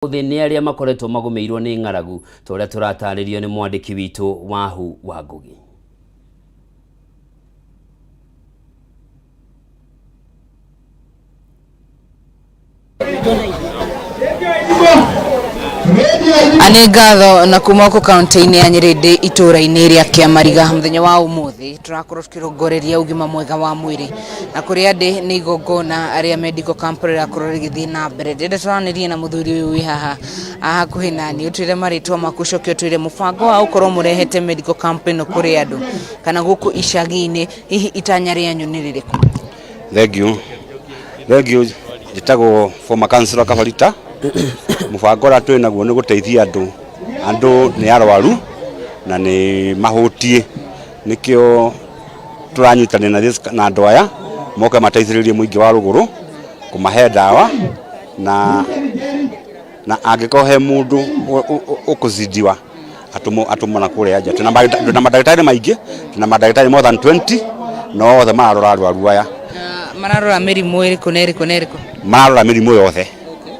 Nĩ arĩa makoretwo magomeirwo nĩ ng'aragu torĩa tũratarĩrio nĩ mwandĩki witũ Wahu wa Ngugi. Ani ngatho na kuma ku kaunti-inĩ ya Nyeri itũra-inĩ rĩa Kĩamariga mũthenya wa ũmũthĩ tũrakorwo tũkĩrongoreria ũgima mwega wa mwĩrĩ na kũrĩa ndĩ nĩ igongona arĩa medical camp rĩrakorwo rĩgĩthiĩ na mbere. Ndĩrenda tũranĩrie na mũthuri ũyũ wĩ haha hakuhĩ nani ũtwĩre marĩtwa maku ũcoke ũtwĩre mũbango wa gũkorwo mũrehete medical camp ĩno kũrĩ andũ kana gũkũ icagi-inĩ, hihi itanya rĩanyu nĩ rĩrĩkũ? Thank you njĩtagwo former councillor Kabarita. Mũbango ũrĩa twĩ naguo nĩ gũteithia andũ nĩ arwaru na nĩ mahutie, nĩkĩo tũranyitanĩra na andũ aya moke mateithĩrĩrie mũingĩ wa rũgũrũ kũmahe ndawa na angĩkorwo he mũndũ ũkũzidiwa atũmana kũrĩa nja. Twĩna mandagĩtarĩ maingĩ, twĩna mandagĩtarĩ more than 20 na othe mararora arwaru aya. Mararora mĩrimũ ĩrĩkũ na ĩrĩkũ na ĩrĩkũ? Mararora mĩrimũ yothe.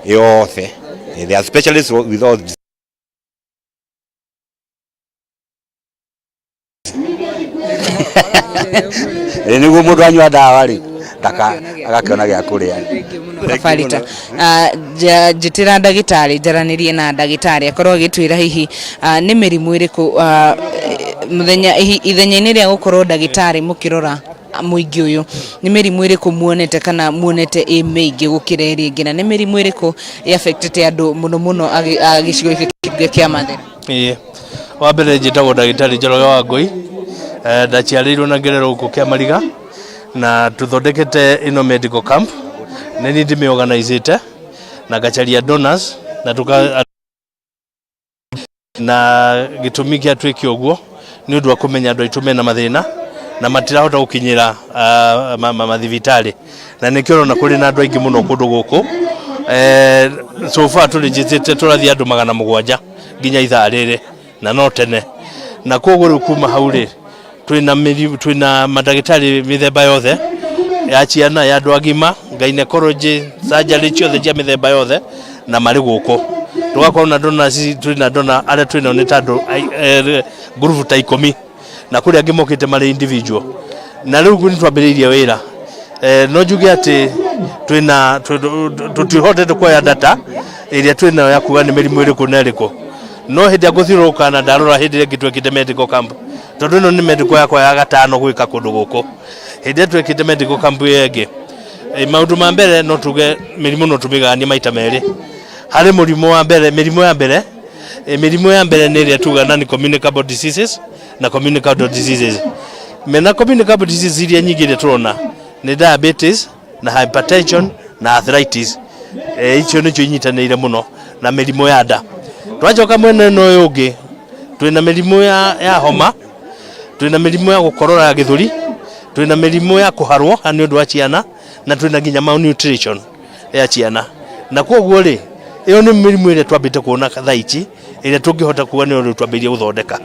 They are specialists with all this. Nĩguo mũndũ anyua ndawa rĩ agakĩona gĩa kũrĩa. Kabarita njĩtĩra ndagĩtarĩ njaranĩrie na ndagĩtarĩ akorwo agĩtwĩra hihi nĩ mĩrimũ ĩrĩkũ ithenya-inĩ rĩa gũkorwo ndagĩtarĩ mũkĩrora mũingĩ ũyũ, nĩ mĩrimũ ĩrĩkũ muonete kana muonete ĩ mĩingĩ gũkĩra ĩrĩa ĩngĩ, na nĩ mĩrimũ ĩrĩkũ ĩaffectĩte andũ mũno gĩcigo gĩkĩ kĩa Mathĩra? Wa mbere njĩtagwo ndagĩtarĩ Njoroge wa Ngũi, ndaciarĩirwo na ngererwo gũkũ Kĩamariga na tũthondekete ĩno medical camp. Nĩ niĩ ndĩmĩorganizĩte na ngacaria donors na gĩtũmi kĩa twĩke ũguo nĩ ũndũ wa kũmenya andũ aitũ mena mathĩna na matirahota gũkinyĩra mathibitarĩ, na nĩkĩo ũrona kũrĩ na andũ aingĩ mũno kũndũ gũkũ. So far tũrĩnjĩtĩte tũrathiĩ andũ 700 nginya ithaa rĩrĩ na no tene, na koguo rĩu kuma hau rĩ twĩna mandagĩtarĩ mĩthemba yothe ya ciana, ya andũ agima, gynecology, surgery, ciothe cia mĩthemba yothe na marĩ gũkũ. Tũgakorwo na donors, twĩna donor arĩa twĩnao nĩ ta andũ group ta 10 na kũrĩa angĩ mokĩte marĩ individual, na rĩu nĩ twambĩrĩirie wĩra. No njuge atĩ tũtihotete kuoya data ĩrĩa twĩnayo ya kuga nĩ mĩrimũ ĩrĩkũ na ĩrĩkũ, no hĩndĩ ya gũthiũrũrũka na ndarora hĩndĩ ĩrĩa twekĩte medical camp, tondũ ĩno nĩ medical yakwa ya gatano gwĩka kũndũ gũkũ. Hĩndĩ ĩrĩa twekĩte medical camp ĩyo ĩngĩ, maũndũ ma mbere no tuge mĩrimũ no tũmĩganie maita merĩ. Harĩ mũrimũ wa mbere, mĩrimũ ya mbere nĩ ĩrĩa tuga non communicable diseases na communicable diseases. Mena communicable diseases iria nyingĩ iria tũrona nĩ diabetes na hypertension na arthritis. Icio nĩcio inyitanĩire mũno na mĩrimũ ya nda. Twacoka mwena ũyũ ũngĩ twĩna mĩrimũ ya homa, twĩna mĩrimũ ya gũkorora ya gĩthũri, twĩna mĩrimũ ya kũharwo nĩ ũndũ wa ciana, na twĩna nginya malnutrition ya ciana. Na koguo rĩ ĩyo nĩ mĩrimũ ĩrĩa twambĩte kuona thaa ici ĩrĩa tũngĩhota kuga nĩ ũndũ twambĩrĩrie gũthondeka,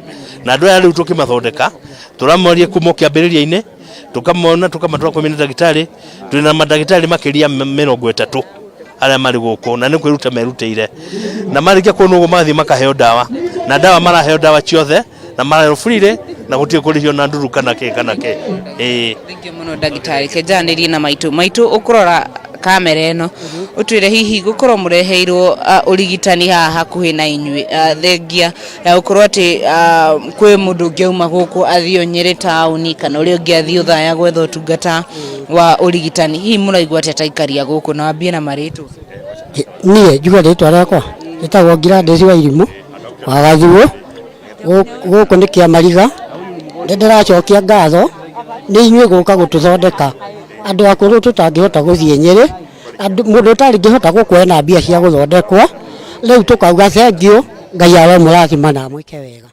na andũ aya rĩu tũkĩmathondeka tũramoria kuma kĩambĩrĩria-inĩ tũkamona tũkamatwara kwĩ ndagĩtarĩ. Twĩna mandagĩtarĩ makĩria 30 arĩa marĩ gũkũ na nĩ kwĩruta merutĩire, na marĩkia kuona ũguo mathiĩ makaheo ndawa, na ndawa maraheo ndawa ciothe na maraheo free na gũtirĩ kũrĩhio na nduru kana kĩ. Thengiũ mũno ndagĩtarĩ. Kenjanĩrie na maitũ ũkũrora kamera ĩno ũtwĩre hihi gũkorwo mũreheirwo ũrigitani haha hakuhĩ na inyuĩ, thengia ya gũkorwo atĩ kwĩ mũndũ ũngĩauma gũkũ athiĩ Nyeri taũni kana ũrĩa ũngĩ athiĩ Othaya gwetha ũtungata wa ũrigitani, hihi mũraigua atĩa taikaria gũkũ? Na wambie na marĩtwa. Niĩ njuga rĩtwa rĩakwa njĩtagwo Gladys wa Irimũ wa Gathuo, gũkũ nĩ Kĩamariga. Ndĩracokia ngatho nĩ inyuĩ gũka gũtũthondeka. Andũ akũrũ tũtangĩhota gũthiĩ Nyeri, mũndũ ũtarĩngĩhota gũkuoya na mbia cia gũthondekwo, rĩu tũkauga thengiũ, Ngai awe mũrathima na mwĩke wega.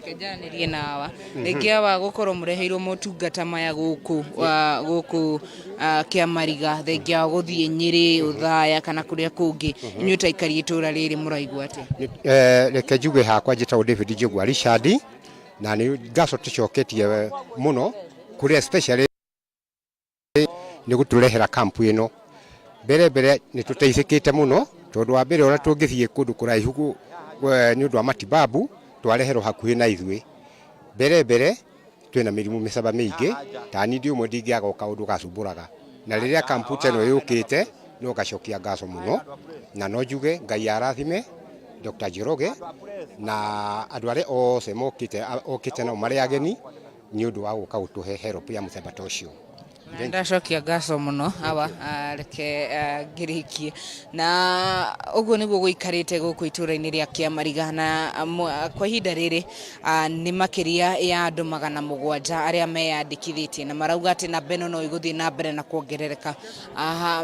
Kenjanĩrie nawa rĩngĩ wa gũkorwo mũreheirwo motungata maya gũkũ Kĩamariga, thengi wa gũthiĩ Nyeri, Othaya kana kũrĩa kũngĩ, inyuĩ taikari itũra rĩrĩ mũraigua atĩa? Reke njuge hakwa njĩtagwo David Njũgwa Richard, na nĩ ngaco tũcoketie mũno kũrĩa especially nĩ gũtũrehera kampu ĩno. Mbere nĩ tũteithĩkĩte mũno tondu wa mbere ora tungithie kundu kuraihu ni undu wa matibabu twareherwo hakuhi na ithui mbere twina mirimu micaba mingi tani ndi umwe ndingiaga kaundu gacumburaga na riria kamputa no yukite no gacokia ngaco muno na no njuge Ngai arathime Dr. Njoroge na andu aria ose mokite na mari ageni ni undu wa guka gutuhe help ya muthemba ta ucio. Ndacokia ngaco muno awa reke ngirikie na uguo niguo guikarite guku itura-ini ria Kiamariga na kwa ihinda riri ni makiria ya andu 700 aria meyandikithitie na marauga ati na beno no iguthii na mbere na kuongerereka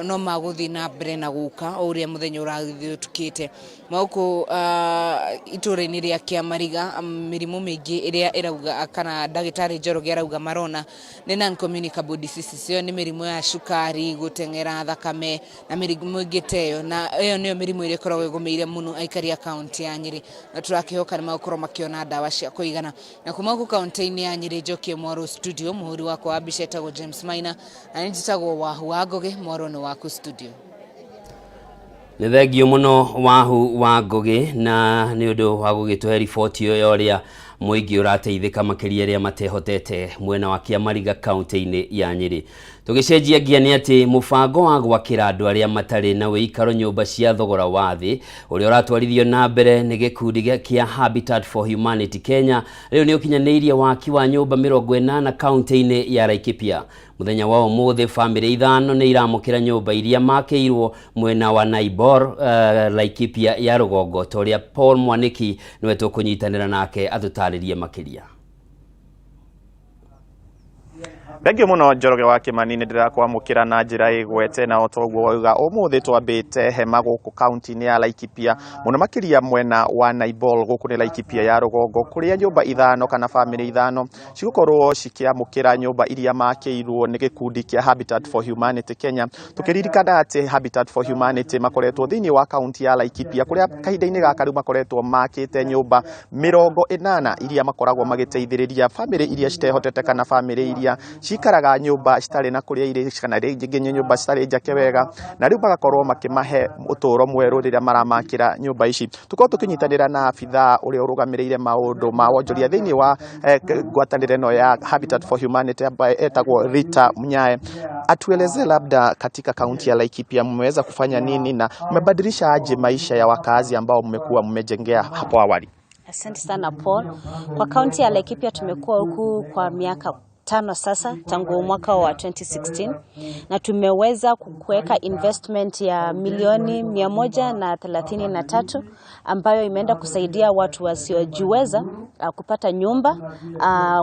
no maguthii na mbere na guka uria muthenya urathii tukite mauku itura-ini ria Kiamariga mirimu mingi iria irauga kana Dagitari Njoroge arauga marona ni non communicable disease sio ni mirimu ya shukari gutengera thakame na mirimu ingiteyo na iyo niyo mirimu ire koragwo igumeire muno aikari ya county ya Nyeri na turakihoka ni makorwo makiona dawa cia kuigana na kuma ku county ya Nyeri Njoki Mwaro studio muhuri wako wa Bishetago James Maina na njitagwo Wahu wa Ngoge Mwaro ni waku studio. Nĩ thengio muno Wahu wa Ngoge na nĩ ũndũ wa gũgĩtũhe riboti ĩyo ũrĩa mũingĩ ũrateithĩka makĩria arĩa matehotete mwena wa Kiamariga kaunti-inĩ ya Nyeri. Tũgĩcenjia ngia nĩ atĩ mũbango wa gwakĩra andũ arĩa matarĩ na wĩikaro nyũmba cia thogora wa thĩ ũrĩa ũratwarithio na mbere nĩ gĩkundi kĩa Habitat for Humanity Kenya rĩu nĩ ũkinyanĩirie waki wa nyũmba 80 kaunti-inĩ ya Laikipia. Muthenya wa ũmũthĩ famĩlĩ 5 nĩ iramũkĩra nyũmba iria makĩirwo mwena wa Naibor Laikipia ya rũgongo ta ũrĩa Paul Mwaniki nĩwe tũkũnyitanĩra nake atũtarĩrie makĩria. Thengio muno Njoroge wa Kimani ndirakwamukira na njira igwete na otoguo wauga umuthi twambite hema guku county-ini ya Laikipia muno makiria mwena wa Naibor guku ni Laikipia ya rugongo kuria nyumba 5 kana family 5 cigukorwo cikiamukira nyumba iria makiirwo ni gikundi kia Habitat for Humanity Kenya. Tukiririkana ati Habitat for Humanity makoretwo thiini wa county ya Laikipia kuria kahinda-ini gaka riu makoretwo makite nyumba 80 iria makoragwo magiteithiriria family iria citehotete kana family iria cikaraga nyumba citari na kuria iri kana ringi nyumba citari njake wega na riu bagakorwo makimahe uturo mweru riria maramakira nyumba ici. Tukorwo tukinyitanira na afitha uria urugamirire maundu ma wonjoria thiini wa ngwatanire no ya Habitat for Humanity ambaye etagwo Rita Munyae. Atueleze labda katika kaunti ya Laikipia mmeweza kufanya nini na mmebadilisha aje maisha ya wakazi ambao mmekuwa mmejengea hapo awali? Asante sana Paul. Kwa kaunti ya Laikipia tumekuwa huku kwa miaka 5 sasa tangu mwaka wa 2016 na tumeweza kuweka investment ya milioni 133 ambayo imeenda kusaidia watu wasiojiweza kupata nyumba,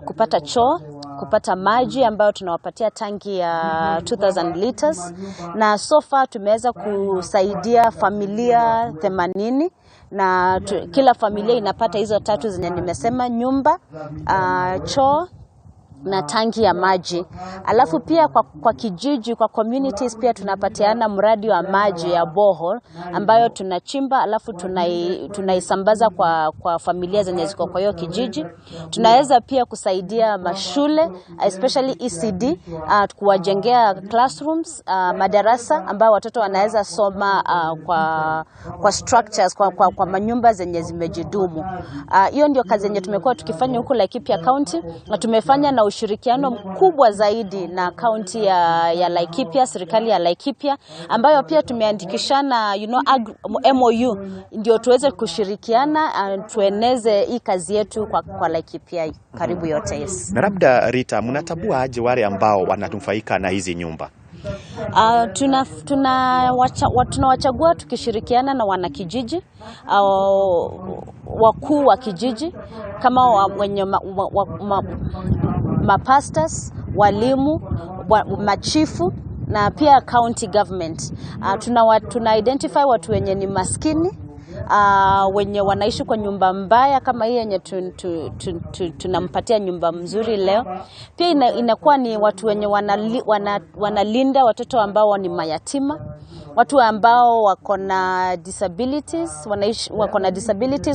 kupata choo, kupata maji ambayo tunawapatia tangi ya 2000 liters na so far tumeweza kusaidia familia 80 na kila familia inapata hizo 3 zenye nimesema: nyumba, choo na tangi ya maji. Alafu pia kwa kijiji, kwa communities pia tunapatiana mradi wa maji ya borehole ambayo tunachimba alafu tunaisambaza kwa familia zenye ziko kwa hiyo kijiji. Tunaweza pia kusaidia mashule especially ECD kuwajengea classrooms, madarasa ambayo watoto wanaweza soma kwa structures, kwa manyumba zenye zimejidumu. Hiyo ndio kazi yenye tumekuwa tukifanya huko Laikipia County na tumefanya na ushirikiano mkubwa zaidi na kaunti ya Laikipia, serikali ya Laikipia ambayo pia tumeandikishana MOU ndio tuweze kushirikiana tueneze hii kazi yetu kwa Laikipia karibu yote. Yes. Na labda Rita, mnatabua aje wale ambao wananufaika na hizi nyumba? Tunawachagua tukishirikiana na wanakijiji, wakuu wa kijiji kama wenye mapastors, walimu, machifu na pia county government. Tuna identify watu wenye ni maskini, wenye wanaishi kwa nyumba mbaya kama hii yenye tunampatia nyumba mzuri leo. Pia inakuwa ni watu wenye wanalinda watoto ambao ni mayatima. watu ambao wako na disabilities,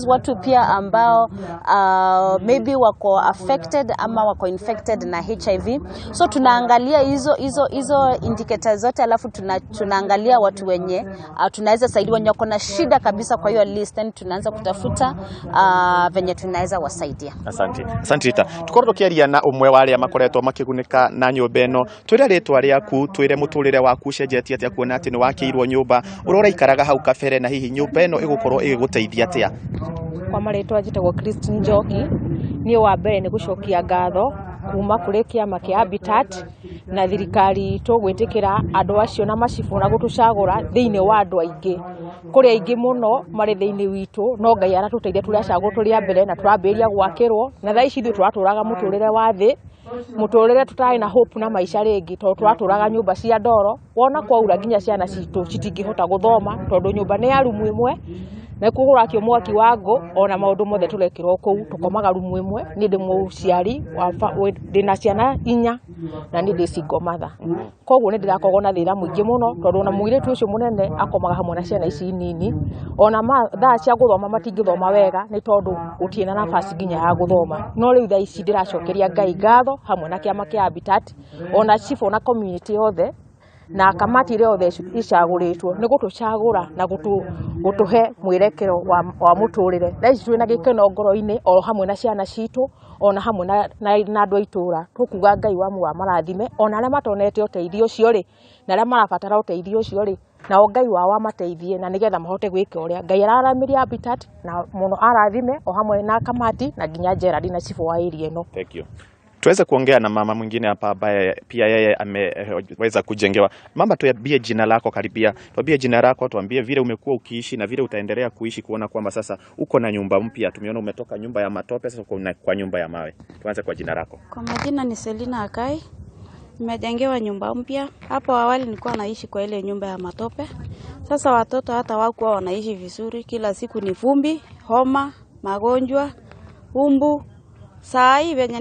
watu pia ambao maybe wako affected ama wako infected na HIV. So tunaangalia hizo indicators zote, alafu tunaangalia watu wenye tunaweza saidia, wenye wako na shida kabisa kwa hiyo list, and tunaanza kutafuta venye tunaweza wasaidia. Asante Rita. Tukorwo tukiaria na umwe wa aria makoretwo makigunika na nyumba eno, twire ritwa riaku, twire muturire waku cenjetie atia kuona ati ni wakiirwo nyumba, urora ikaraga hau kabere, na hihi nyumba eno igukorwo igiguteithia atia? Kwa maritwa njitagwo Christine Njoki, ni wa mbere ni gucokia ngatho kuma kuri kiama kia Habitat na thirikari tugwitikira andu acio na macibu na gutucagura thiini wa andu aingi kuri aingi muno mari thiini witu, no Ngai aratuteithia turiacagwo turi a mbere na turambiria gwakirwo, na thaa ici turaturaga muturire wa thi, muturire tutari na hope na maisha ringi, to turaturaga nyumba cia ndoro, wona kwaura nginya ciana citu citingihota guthoma tondu nyumba ni ya rumu imwe na kugurakio mwaki wangu, ona maundu mothe turekirwo kuu, tukomaga rumu imwe. Ni ndi muciari ndina ciana 4 na ni ndi single mother, koguo ni ndirakorwo na thira muingi muno tondu na muiretu ucio munene akomaga hamwe na ciana ici nini, ona thaa cia guthoma matingithoma wega ni tondu gutie na nafasi nginya ya guthoma. No riu thaa ici ndiracokeria Ngai ngatho hamwe na kiama kia Habitat, ona chifu na community yothe na kamati ile yothe icaguritwo ni gutucagura na gutuhe mwirekero wa muturire. Thaa ici twina gikeno ngoro-ini o hamwe na ciana citu, ona hamwe na andu aitura, tukuga Ngai wa marathime, ona aria matonete uteithio ucio ri na aria marabatara uteithio ucio ri, na Ngai wao amateithie na nigetha mahote gwika uria Ngai araramiria Habitat na muno arathime, o hamwe na kamati na nginya Gerald na chifu wa area eno. Thank you. Tuweze kuongea na mama mwingine hapa ambaye pia yeye ameweza kujengewa. Mama, tuambie jina lako karibia. Tuambie jina lako, tuambie vile umekuwa ukiishi na vile utaendelea kuishi, kuona kwamba sasa uko na nyumba mpya. Tumeona umetoka nyumba ya matope sasa uko kwa nyumba ya mawe. Tuanze kwa jina lako. Kwa majina ni Selina Akai. Nimejengewa nyumba mpya. Hapo awali nilikuwa naishi kwa ile nyumba ya matope. Sasa watoto hata wako wanaishi vizuri, kila siku ni vumbi, homa, magonjwa, umbu. Saa hii venye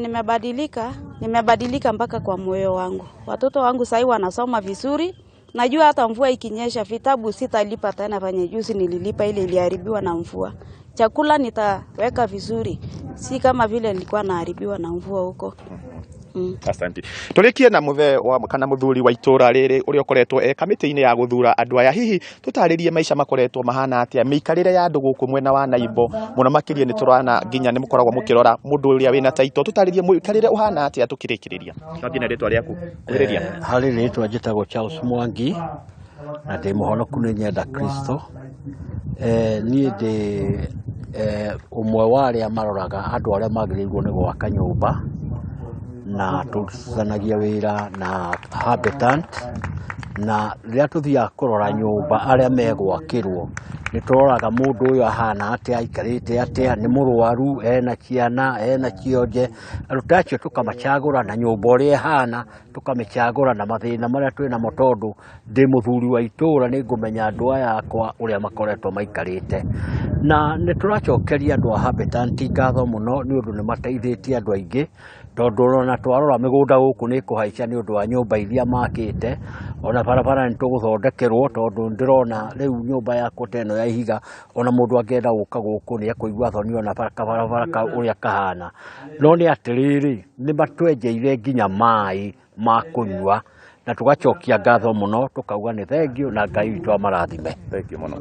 nimebadilika mpaka kwa moyo wangu. Watoto wangu saa hii wanasoma vizuri. Najua hata mvua ikinyesha vitabu sitalipa tena venye juzi nililipa ile iliharibiwa na mvua. Chakula nitaweka vizuri. Si kama vile nilikuwa naharibiwa na mvua huko. Asante. Tulikie na muthe wa kana muthuri wa itura riri uri okoretwo kamiti-ini ya guthura andu aya, hihi tutaririe maisha makoretwo mahana atia, miikarire ya andu guku mwena wa Naibo muno makirie ni turana nginya ni mukoragwo mukirora mundu uria wina taito, tutaririe muikarire uhana atia tukirikiriria. Twabina ritwa riaku kuriria hari ritwa njitagwo Charles Mwangi na ndi muhonoku ni nyenda Kristo. Ni ndi umwe wa aria maroraga andu aria magirirwo ni gwaka nyumba na turutithanagia wira na Habitat, na riria tuthia kurora nyumba aria megwakirwo ni turoraga mundu uyu ahana atia, aikarite atia, ni murwaru, ena ciana, ena cionje, arutacio tukamacagura na nyumba uria ihana tukamicagura na mathina maria twina mo, tondu ndi muthuri wa itura ni ngumenya andu aya akwa uria makoretwo maikarite, na ni turacokeria andu a Habitat ngatho muno ni undu ni mateithitie andu aingi, tondu ona twarora migunda guku ni kuhaica ni undu wa nyumba iria makite, ona barabara ni tuguthondekerwo, tondu ndirona riu nyumba yakwa teno ya ihiga, ona mundu angenda guka guku ni akuigua thoni ona barabara uria kahana. No ni atiriri ni matwenjeire nginya mai ma kunywa, na tugacokia ngatho muno, tukauga ni thengio na Ngai witu amarathime. Thengio muno.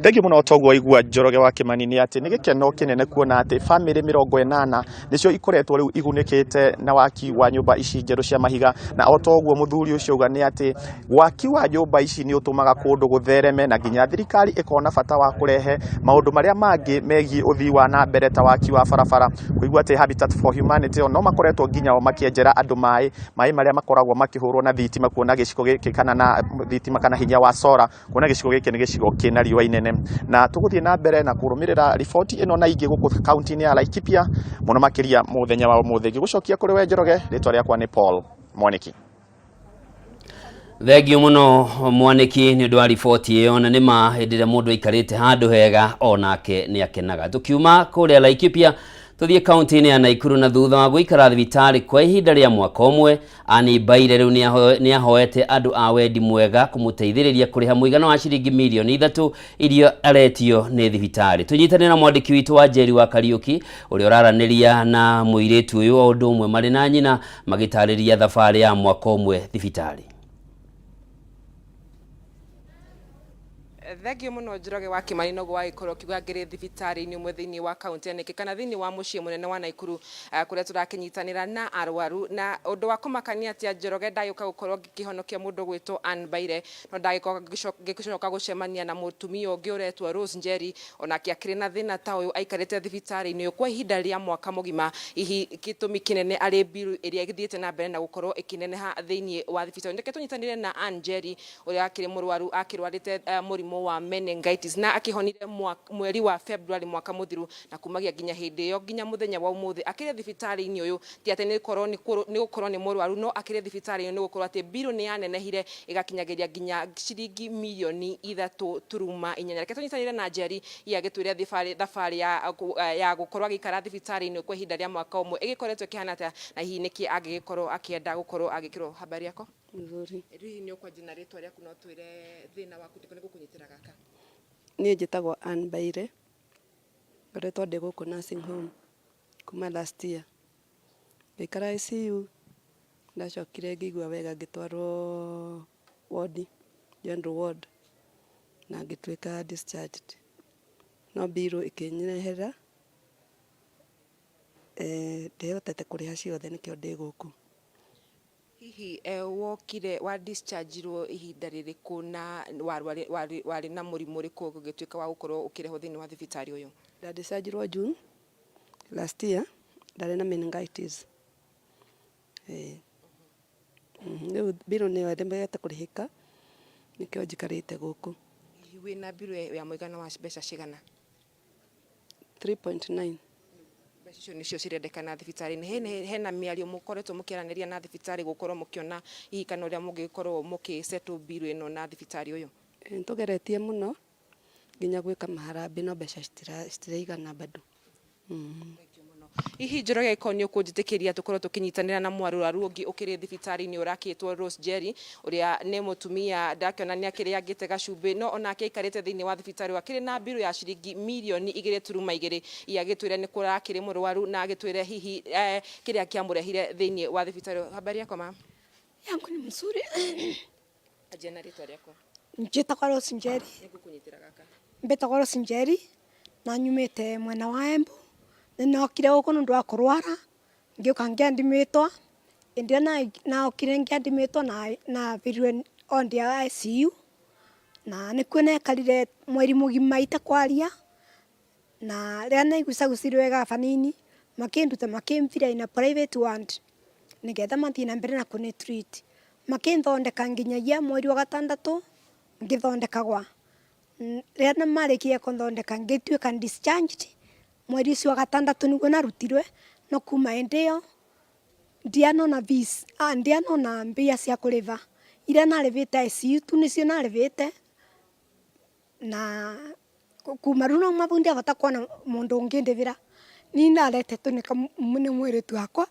Thengio muno toguo igua Njoroge wa Kimani ni ati ni gikeno kinene kuona ati family 80 nicio ikoretwo riu igunikite na waki wa nyumba ici njeru cia mahiga, na otoguo muthuri ucio uga ni ati waki wa nyumba ici ni utumaga kundu guthereme, na nginya thirikari ikona bata wa kurehe maundu maria mangi megie uthii wa na mbere ta waki wa barabara. Kuigua ati Habitat for Humanity no makoretwo nginya o makienjera andu mai maria makoragwo makihurwo na thitima, kuona gicigo giki kana na thitima kana hinya wa sora, kuona gicigo giki ni gicigo kina riua inene. Na tuguthie na mbere na kurumirira riboti ino na ingi guku kaunti-ini ya Laikipia muno makiria muthenya wa muthingi. Gucokia kuri we Njoroge, ritwa riakwa ni Paul Mwaniki. Thengio muno Mwaniki ni undu wa riboti iyo, na nima hindire mundu aikarite handu hega onake ni akenaga. Tukiuma kuria Laikipia Tuthie kaunti-ini ya Naikuru na thutha wa guikara thibitari kwa ihinda ria mwaka umwe, Anne Baire riu ni ahoete andu a wendi mwega kumuteithiriria kuriha muigana wa ciringi milioni 3 irio aretio ni thibitari. Tunyitanira na mwandiki witu wa Njeri wa Kariuki uria uraraniria na muiritu uyu o undu umwe mari na nyina magitariria thabari ya mwaka umwe thibitari. Thegio muno Njoroge wa Kimani no gwagikorwo kiuga ngiri thibitari-ini umwe thiini wa kaunti ya kana thiini wa mucii munene wa Naikuru kuria turakinyitanira na arwaru na undu wa kumakania atia Njoroge ndagioka gukorwo ngikihonokia mundu gwitwo Anne Baire no ndagioka gicoka gucemania na mutumia ungi uretwo Rose Njeri onake akiri na thina ta uyu aikarite thibitari-ini kwa ihinda ria mwaka mugima. Ihi gitumi kinene ari biru iria githiete na mbere na gukorwo ikineneha thiini wa thibitari. Ndeke tunyitanire na Anne Njeri uria akiri murwaru akirwarite murimu wa meningitis na akihonire mweri wa February mwaka muthiru na kumagia ginya hindi yo ginya muthenya wa umuthi akire thibitari-ini uyu ti ate ni gukorwo ni murwaru no akire thibitari-ini ni gukorwo ati biru ni yanenehire igakinyagiria ginya ciringi milioni 3.8. Reke tunyitanire na Njeri yagitwire thabari ya gukorwo agikara thibitari-ini kwa ihinda ria mwaka umwe igikoretwo kihana ata na hihi niki agigikorwo akienda gukorwo agikirwo. Habari yako? Nzuri. Rihi ni ukwa jina ritwa riaku no twire thina waku ndiko gukunyitira gaka. Niĩ njĩtagwo Anne Baire, ngoretwo ndĩ gũkũ nursing home kuma last year. Ngĩikara ICU, ndacokire ngĩigua wega ngĩtwarwo ward, general ward, na ngĩtuĩka discharged. No bill ĩkĩnyehera, ndĩhotete kũrĩha ciothe nĩkĩo ndĩ gũkũ. Hihi wokire wa discharge-irwo ihinda ririku na wari na murimu riku gugituika wa gukorwo ukireho thiini wa thibitari uyu? Nda discharge-irwo June last year, ndari na meningitis. Riu bill niyo ndemete kurihika nikio njikarite guku. Wina bill ya muigana wa mbeca cigana? 3.9. Icio nicio cirendekana thibitari-ini. Hena miario mukoretwo mukiraniria na thibitari gukorwo mukiona hihi kana uria mungikorwo mukisettle bill ino na thibitari uyu? Ntugeretie muno nginya gwika maharambe no mbeca citiraigana bado. Hihi Njoroge ikonio kunjitikiria tukorwo tukinyitanira na mwarwaru ungi ukiri thibitari-ini urakitwo Rose Njeri uria ni mutumia ndakiona ni akiri agite gacumbi no onake ikarite thiini wa thibitari akiri na biru ya ciringi milioni 2.2 iagitwire ni kurakiri murwaru na agitwire hihi kiria kiamurehire thiini wa thibitari. Habari yako mama? Yangu ni mzuri. Ajena ritwa riako? Njĩtagwo Rose Njeri. Nigukunyitira gaka? Mbetagwo Rose Njeri na nyumite mwena wa Embu. Ninokire guku nundu wa kurwara ngiuka ngiandimitwa india na okire ngiandimitwa na virwe on the ICU na nikuo nekarire mweri mugima itakwaria na ria naigucagucirwe wega fanini makinduta makimvira ina private ward nigetha mathii na mbere na kunitreat makinthondeka nginyagia mweri wa gatandatu ngithondekagwa ria na marikie kunthondeka ngituika discharged mweri ucio wa gatandatu niguo narutirwe no kuma endio ndianona fees ndianona mbia cia kuriva ira narivite ICU tu nicio narivite na kuma runo mabundi abata kuona mundu ungindivira ni narete tunika mune mwiritu wakwa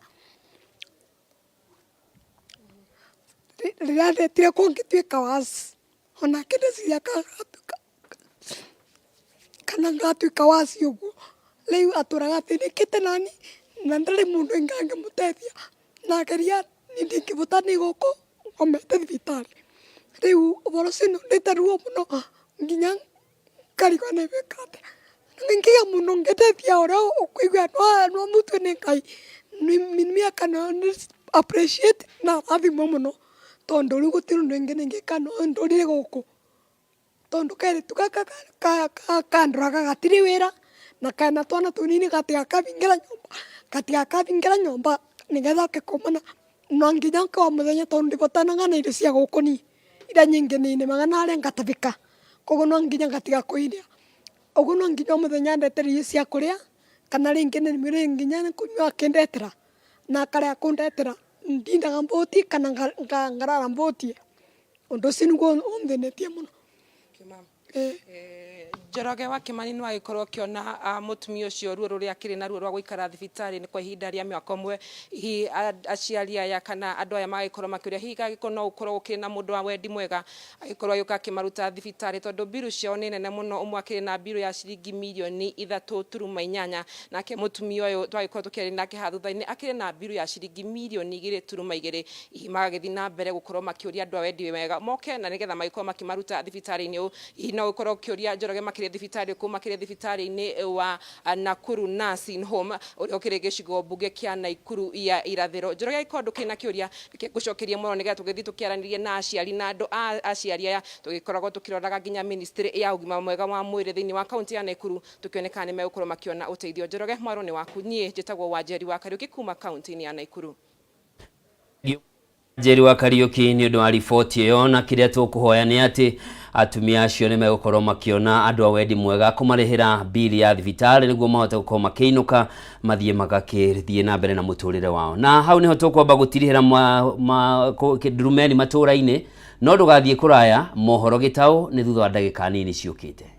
riratire kungituika wasi ona kideciria kana ngatuika wasi uguo leo aturaga thinikite nani na ndari mundu ingange mutethia na geria ndingibuta ni guku ngomete thibitari riu uboro cino nditaruo muno nginya karigwa ne bekate ngingiga muno ngitethia ora ukuigwa no mutu ni kai mimia kana appreciate na athimo muno tondu riu gutiru ngi kana ndorire guku tondu kere tukaka kanduraga gatiri wira na kana twana tunini katinga nyomba nigetha kekomana no nginya kwa muthenya tondu ndibotanaga na irio cia guku ni ira nyingi ni magana aria ngatavika koguo no nginya ngatiga kuiria uguo no nginya muthenya ndetera irio cia kuria kana ringi ni mwire nginya kunywa kindetera na karia kundetera ndindaga mboti kana ngarara mboti undu ucio niguo unthenetie muno. Njoroge wa Kimani no agikorwo kiona mutumia ucio ruo ruria akiri na ruo rwa guikara thibitari ni kwa ihinda ria miaka umwe hi aciari aya kana andu aya magikorwo makiuria hi gagikorwo no ukorwo ukiri na mundu wa wendi mwega agikorwo yuka kimaruta thibitari tondu biru cio ni nene muno umwe akiri na biru ya ciringi milioni 3.8 nake mutumia uyu twagikorwo tukiri nake hathutha-ini akiri na biru ya ciringi milioni 2.2 hi magagithi na mbere gukorwo makiuria andu a wendi mwega moke na nigetha magikorwo makimaruta thibitari-ini no ukorwo kiuria Njoroge makire thibitari ku makire thibitari-ini wa Nakuru Nursing Home uria ukiri gicigo mbunge kia Naikuru ya irathiro. Njoroge ikondu kina kiuria gucokeria muno nigetha tugithi tukiaranirie na aciari na andu aciari aya tugikoragwo tukiroraga nginya ministry ya ugima mwega wa mwiri thiini wa county ya Naikuru tukioneka ni megukorwo makiona uteithio. Njoroge mwaro ni waku nie njitagwo Wanjeri wa Kariuki kuma county ya Naikuru. Wanjeri wa Kariuki ni undu wa riboti iyo na kiria tukuhoya ni ati atumia acio ni megukorwo makiona andu a wendi mwega kumarihira bili ya thibitari niguo mahote gukorwo makiinuka mathie magakithie na mbere na muturire wao. Na hau niho tukwamba gutirihira ndurumeni matura-ini no ndugathie kuraya mohoro gitau ni thutha wa ndagika nini ciukite.